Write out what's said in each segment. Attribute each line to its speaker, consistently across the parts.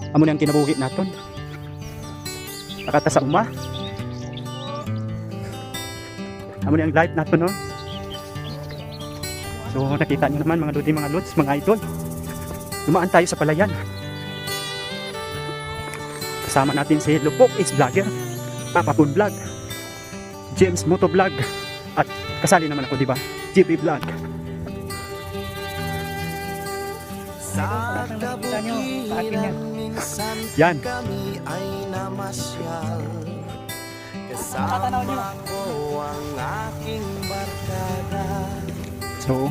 Speaker 1: Amo na ang kinabuhi naton. Nakata sa uma. Amo na ang life naton, no? So nakita nyo naman mga lodi, mga lods, mga idol. Dumaan tayo sa palayan. Kasama natin si Lupok is Vlogger, Papa Pun Vlog, James Moto Vlog, at kasali naman ako, di ba? GB Vlog.
Speaker 2: Sa kabukiran minsan
Speaker 1: Yan.
Speaker 2: kami ay namasyal. Kasama ko ang aking barkada.
Speaker 1: So,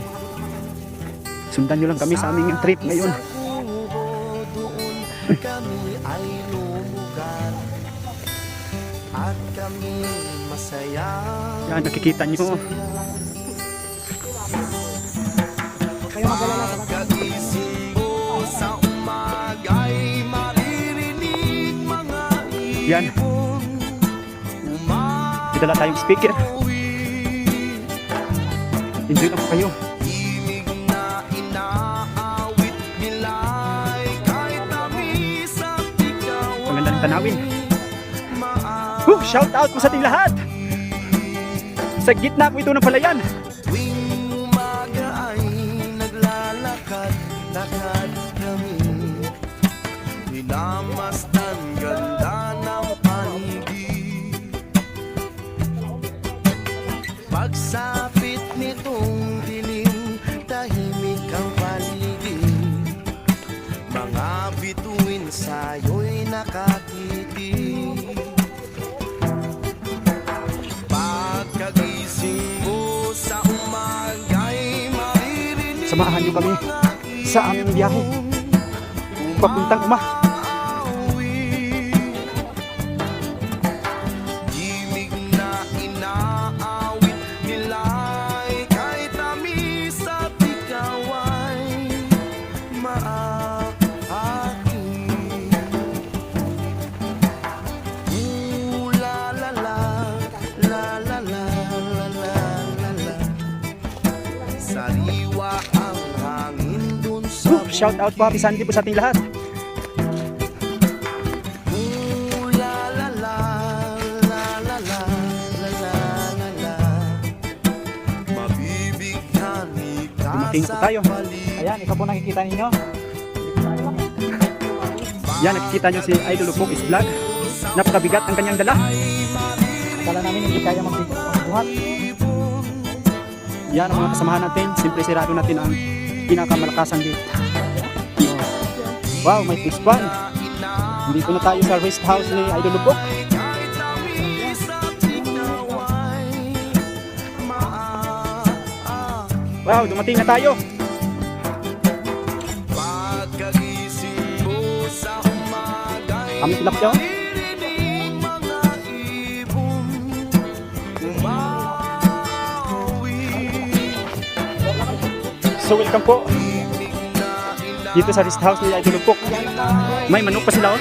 Speaker 1: sundan nyo lang kami sa aming trip ngayon.
Speaker 2: Sa kubo doon kami ay lumugar. At kami masaya.
Speaker 1: Yan, nakikita nyo.
Speaker 2: Pagkagising ko sa umaga'y maririnig mga
Speaker 1: Yan. May dala tayong speaker. Enjoy lang po kayo.
Speaker 2: Himig na inaawit nila'y kahit tamis at ikaw
Speaker 1: Ang ganda ng tanawin.
Speaker 2: maaawit.
Speaker 1: Shout out po sa ating lahat. Sa gitna po ito ng palayan.
Speaker 2: Tuwing umaga ay naglalakad-lakad kami. Minamasdan ganda ng paligid. Pagsapit nitong dilim, tahimik ang paligid. Mga bituin sa'yo'y nakatitig. Pagkagising mo sa umaga'y maririnig.
Speaker 1: Samahan nyo kami sa aming biyahe papuntang uma.
Speaker 2: Himig na inaawit nila'y kahit tamis at ikaw ay maaakit. La la la, la la la, la la la la. Sariwa ang hangin dun sa
Speaker 1: Shout out po, Happy Sunday po sa ating lahat.
Speaker 2: la la la, la la la, la la la la. Mabibighani ka
Speaker 1: Dumating po
Speaker 2: sa
Speaker 1: tayo.
Speaker 2: paligid.
Speaker 3: Ayan, ikaw po nakikita ninyo.
Speaker 1: Yan, nakikita nyo si Idol Lupok is Vlog. Napakabigat ang kanyang dala.
Speaker 3: Kala namin hindi kaya magbuhat.
Speaker 1: Yan ang mga kasamahan natin. Siyempre sirado natin ang pinakamalakasan dito. Wow, may fish pan. Dito na tayo sa rest house ni Idol Lupok.
Speaker 2: Kahit tamis at ikaw ay maaakit.
Speaker 1: Wow, dumating na tayo.
Speaker 2: Pagkagising mo sa umaga'y
Speaker 1: Kami tilak nyo.
Speaker 2: maririnig mga ibon umawit.
Speaker 1: So welcome po
Speaker 2: Himig na
Speaker 1: dito sa rest house ni Idol Lupok. May manok pa sila, oh.